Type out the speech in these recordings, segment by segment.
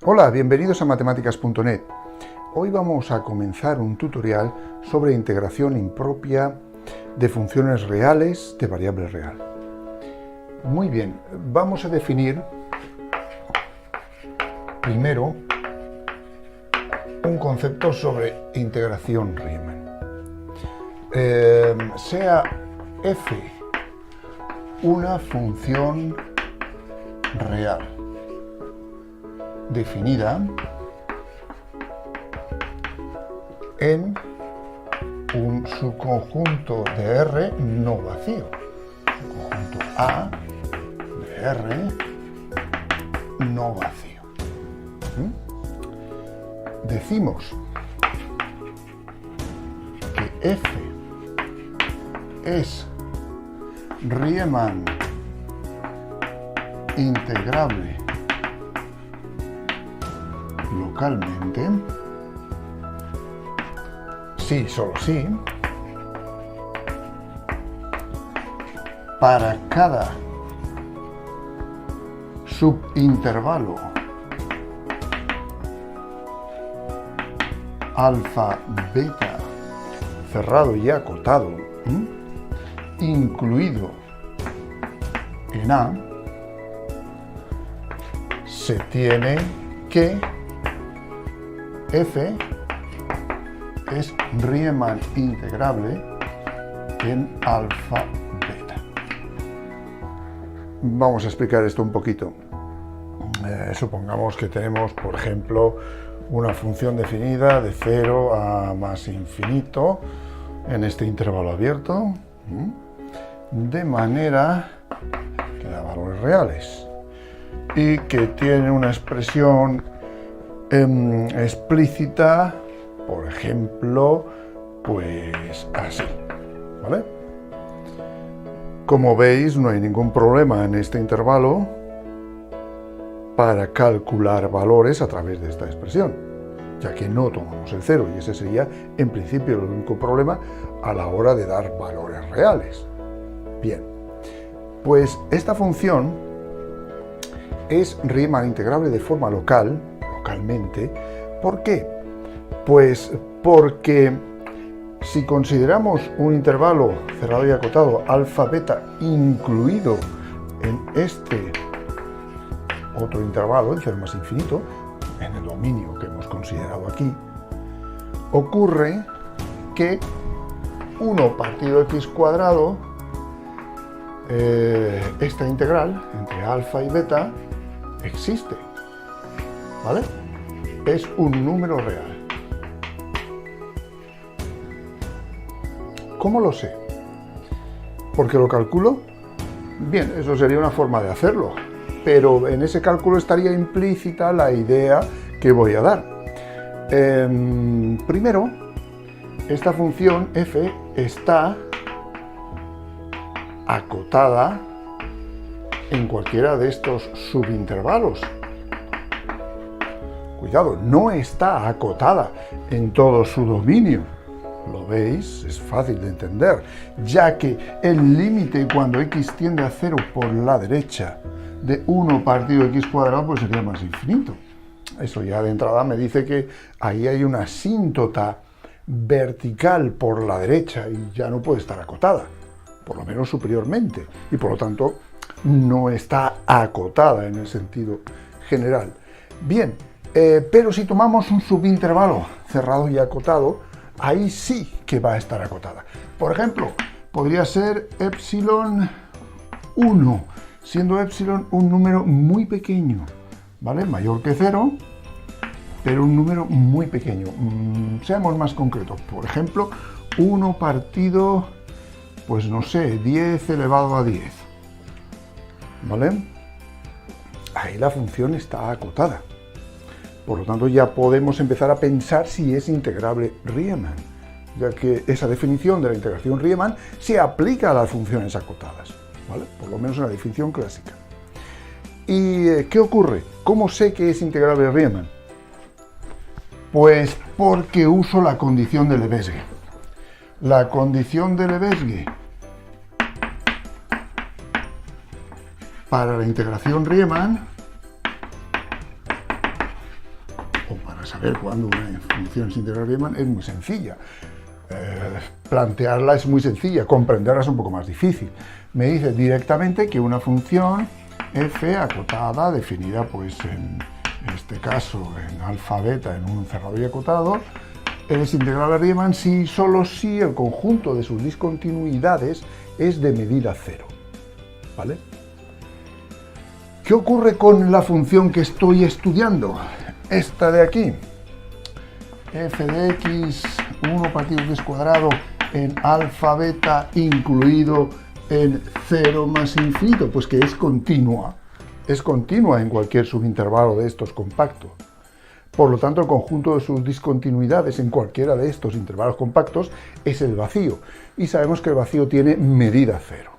Hola, bienvenidos a matemáticas.net. Hoy vamos a comenzar un tutorial sobre integración impropia de funciones reales de variable real. Muy bien, vamos a definir primero un concepto sobre integración Riemann. Sea f una función real definida en un subconjunto de R no vacío, conjunto A de R no vacío. Decimos que F es Riemann integrable localmente, sí, solo sí, para cada subintervalo alfa, beta, cerrado y acotado, incluido en A, se tiene que F es Riemann integrable en alfa beta. Vamos a explicar esto un poquito. Supongamos que tenemos, por ejemplo, una función definida de 0 a más infinito en este intervalo abierto, de manera que da valores reales y que tiene una expresión explícita, por ejemplo, pues así, ¿vale? Como veis, no hay ningún problema en este intervalo para calcular valores a través de esta expresión, ya que no tomamos el 0, y ese sería, en principio, el único problema a la hora de dar valores reales. Bien, pues esta función es Riemann integrable de forma localmente. ¿Por qué? Pues porque si consideramos un intervalo cerrado y acotado alfa beta incluido en este otro intervalo, en 0 más infinito, en el dominio que hemos considerado aquí, ocurre que 1 partido x cuadrado, esta integral entre alfa y beta, existe, ¿vale? Es un número real. ¿Cómo lo sé? ¿Porque lo calculo? Bien, eso sería una forma de hacerlo, pero en ese cálculo estaría implícita la idea que voy a dar. Primero, esta función f está acotada en cualquiera de estos subintervalos. Cuidado, no está acotada en todo su dominio. ¿Lo veis? Es fácil de entender, ya que el límite cuando x tiende a 0 por la derecha de 1 partido x cuadrado, pues sería más infinito. Eso ya de entrada me dice que ahí hay una asíntota vertical por la derecha y ya no puede estar acotada, por lo menos superiormente, y por lo tanto no está acotada en el sentido general. Bien, pero si tomamos un subintervalo cerrado y acotado, ahí sí que va a estar acotada. Por ejemplo, podría ser epsilon 1, siendo epsilon un número muy pequeño, ¿vale? Mayor que 0, pero un número muy pequeño. Seamos más concretos. Por ejemplo, 1 partido, pues no sé, 10 elevado a 10, ¿vale? Ahí la función está acotada. Por lo tanto, ya podemos empezar a pensar si es integrable Riemann, ya que esa definición de la integración Riemann se aplica a las funciones acotadas, ¿vale? Por lo menos en la definición clásica. ¿Y qué ocurre? ¿Cómo sé que es integrable Riemann? Pues porque uso la condición de Lebesgue. La condición de Lebesgue para la integración Riemann para saber cuándo una función es integral Riemann es muy sencilla. Plantearla es muy sencilla, comprenderla es un poco más difícil. Me dice directamente que una función f acotada, definida pues en este caso en alfa beta en un cerrado y acotado, es integral a Riemann si solo si el conjunto de sus discontinuidades es de medida cero. ¿Vale? ¿Qué ocurre con la función que estoy estudiando? Esta de aquí. F de x 1 partido x cuadrado en alfa beta incluido en 0 más infinito, pues que es continua en cualquier subintervalo de estos compactos. Por lo tanto, el conjunto de sus discontinuidades en cualquiera de estos intervalos compactos es el vacío, y sabemos que el vacío tiene medida cero.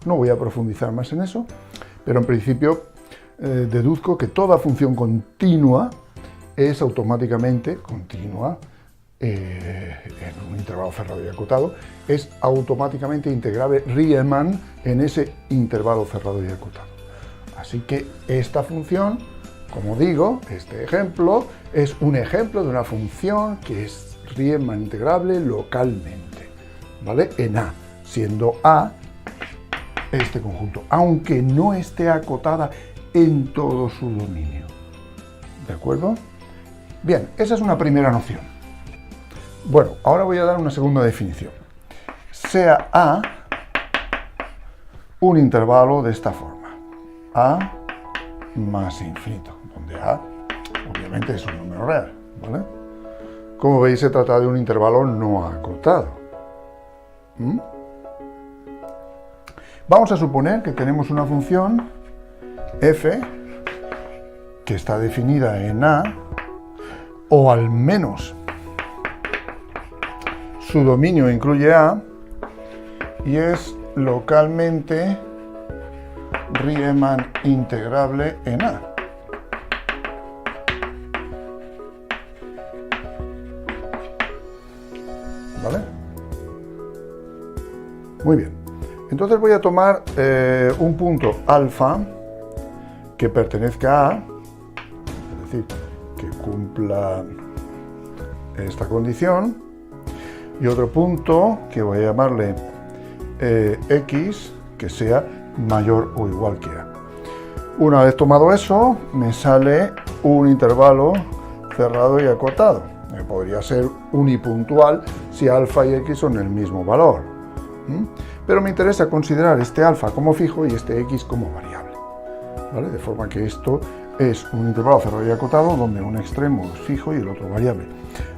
No voy a profundizar más en eso, pero en principio deduzco que toda función continua es automáticamente continua en un intervalo cerrado y acotado, es automáticamente integrable Riemann en ese intervalo cerrado y acotado. Así que esta función, como digo, este ejemplo es un ejemplo de una función que es Riemann integrable localmente, ¿vale? En A, siendo A este conjunto, aunque no esté acotada en todo su dominio. ¿De acuerdo? Bien, esa es una primera noción. Bueno, ahora voy a dar una segunda definición. Sea A un intervalo de esta forma. A más infinito, donde A obviamente es un número real, ¿vale? Como veis, se trata de un intervalo no acotado. Vamos a suponer que tenemos una función f que está definida en A, o al menos su dominio incluye A, y es localmente Riemann integrable en A. ¿Vale? Muy bien. Entonces voy a tomar un punto alfa que pertenezca a A, es decir, que cumpla esta condición, y otro punto que voy a llamarle x, que sea mayor o igual que A. Una vez tomado eso, me sale un intervalo cerrado y acotado. Podría ser unipuntual si alfa y x son el mismo valor. Pero me interesa considerar este alfa como fijo y este x como variable. ¿Vale? De forma que esto es un intervalo cerrado y acotado donde un extremo es fijo y el otro variable.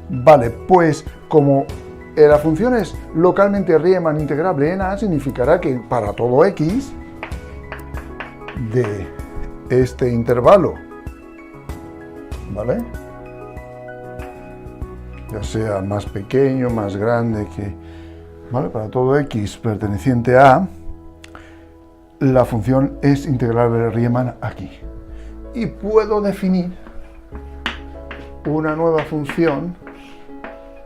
Vale, pues como la función es localmente Riemann integrable en A, significará que para todo x de este intervalo, ¿vale? Ya sea más pequeño, más grande que... ¿Vale? Para todo x perteneciente a, la función es integrable Riemann aquí. Y puedo definir una nueva función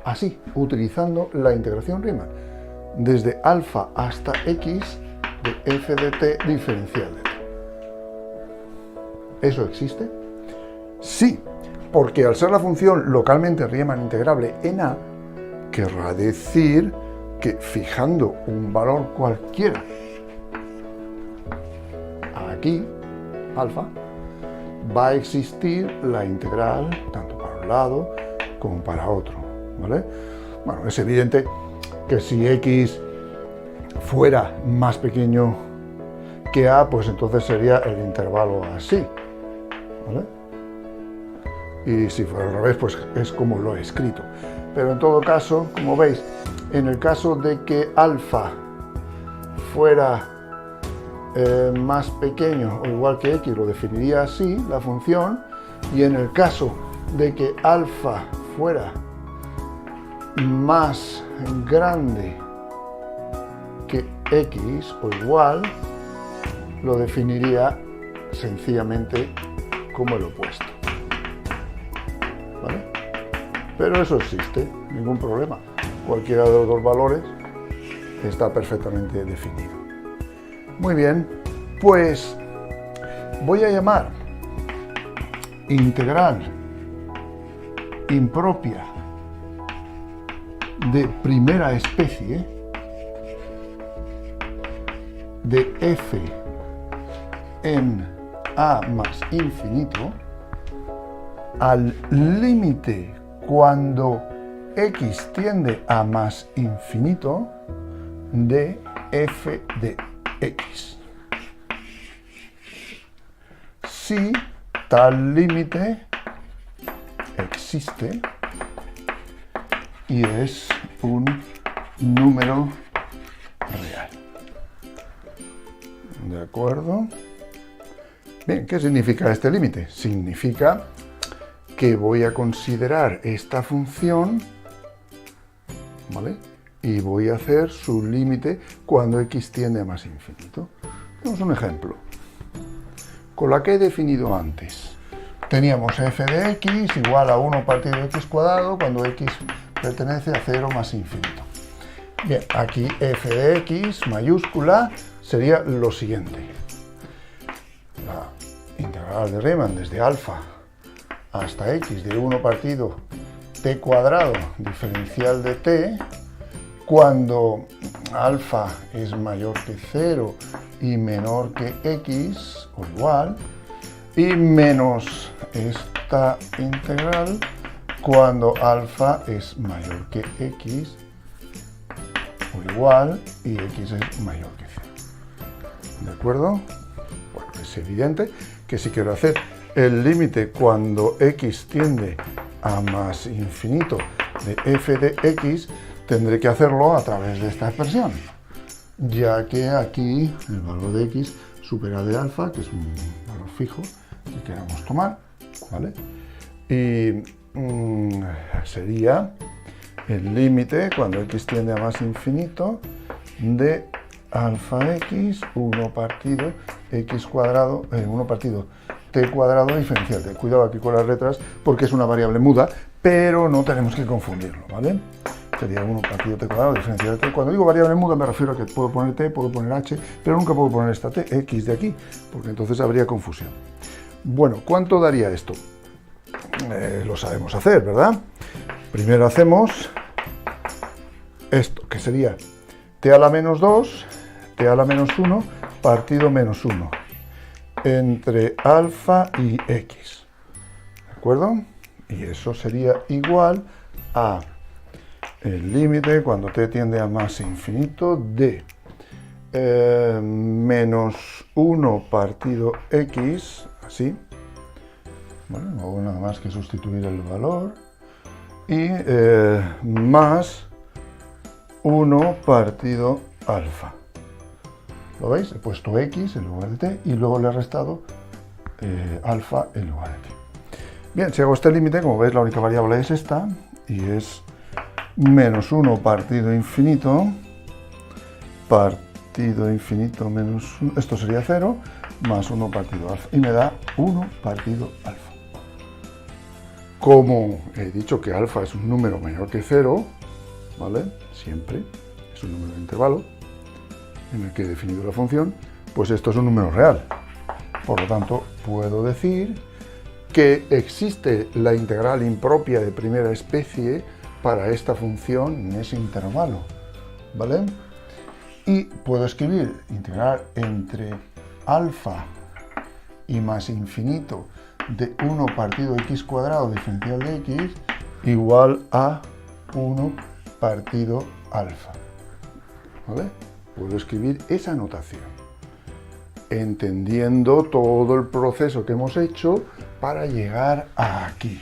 así, utilizando la integración Riemann, desde alfa hasta x de f de t diferencial de t. ¿Eso existe? Sí, porque al ser la función localmente Riemann integrable en A, querrá decir que fijando un valor cualquiera aquí, alfa, va a existir la integral tanto para un lado como para otro, ¿vale? Bueno, es evidente que si x fuera más pequeño que A, pues entonces sería el intervalo así, ¿vale? Y si fuera al revés, pues es como lo he escrito. Pero en todo caso, como veis, en el caso de que alfa fuera más pequeño o igual que x, lo definiría así, la función, y en el caso de que alfa fuera más grande que x o igual, lo definiría sencillamente como el opuesto. ¿Vale? Pero eso existe, ningún problema. Cualquiera de los dos valores está perfectamente definido. Muy bien, pues voy a llamar integral impropia de primera especie de f en a más infinito al límite cuando x tiende a más infinito de f de x. Si tal límite existe y es un número real. ¿De acuerdo? Bien, ¿qué significa este límite? Significa que voy a considerar esta función, ¿vale? Y voy a hacer su límite cuando x tiende a más infinito. Tenemos un ejemplo. Con la que he definido antes. Teníamos f de x igual a 1 partido de x cuadrado cuando x pertenece a 0 más infinito. Bien, aquí f de x mayúscula sería lo siguiente. La integral de Riemann desde alfa hasta x de 1 partido t cuadrado diferencial de t, cuando alfa es mayor que 0 y menor que x o igual, y menos esta integral cuando alfa es mayor que x o igual y x es mayor que 0. ¿De acuerdo? Bueno, es evidente que si quiero hacer el límite cuando x tiende a más infinito de f de x, tendré que hacerlo a través de esta expresión, ya que aquí el valor de x supera de alfa, que es un valor fijo que queramos tomar, ¿vale? Y sería el límite cuando x tiende a más infinito de alfa x 1 partido x cuadrado, 1 partido t cuadrado diferencial t. Cuidado aquí con las letras porque es una variable muda, pero no tenemos que confundirlo, ¿vale? Sería 1 partido t cuadrado diferencial t. Cuando digo variable muda me refiero a que puedo poner t, puedo poner h, pero nunca puedo poner esta t, x de aquí, porque entonces habría confusión. Bueno, ¿cuánto daría esto? Lo sabemos hacer, ¿verdad? Primero hacemos esto, que sería t a la menos 2, t a la menos 1, partido menos 1, entre alfa y x. ¿De acuerdo? Y eso sería igual a el límite cuando t tiende a más infinito de menos 1 partido x, así. Bueno, no hago nada más que sustituir el valor. Y más 1 partido alfa. ¿Lo veis? He puesto x en lugar de t y luego le he restado alfa en lugar de t. Bien, si hago este límite, como veis, la única variable es esta, y es menos 1 partido infinito menos 1, esto sería 0, más 1 partido alfa, y me da 1 partido alfa. Como he dicho que alfa es un número menor que 0, ¿vale? Siempre es un número de intervalo en el que he definido la función, pues esto es un número real. Por lo tanto, puedo decir que existe la integral impropia de primera especie para esta función en ese intervalo, ¿vale? Y puedo escribir integral entre alfa y más infinito de 1 partido x cuadrado diferencial de x igual a 1 partido alfa, ¿vale? Puedo escribir esa notación, entendiendo todo el proceso que hemos hecho para llegar a aquí.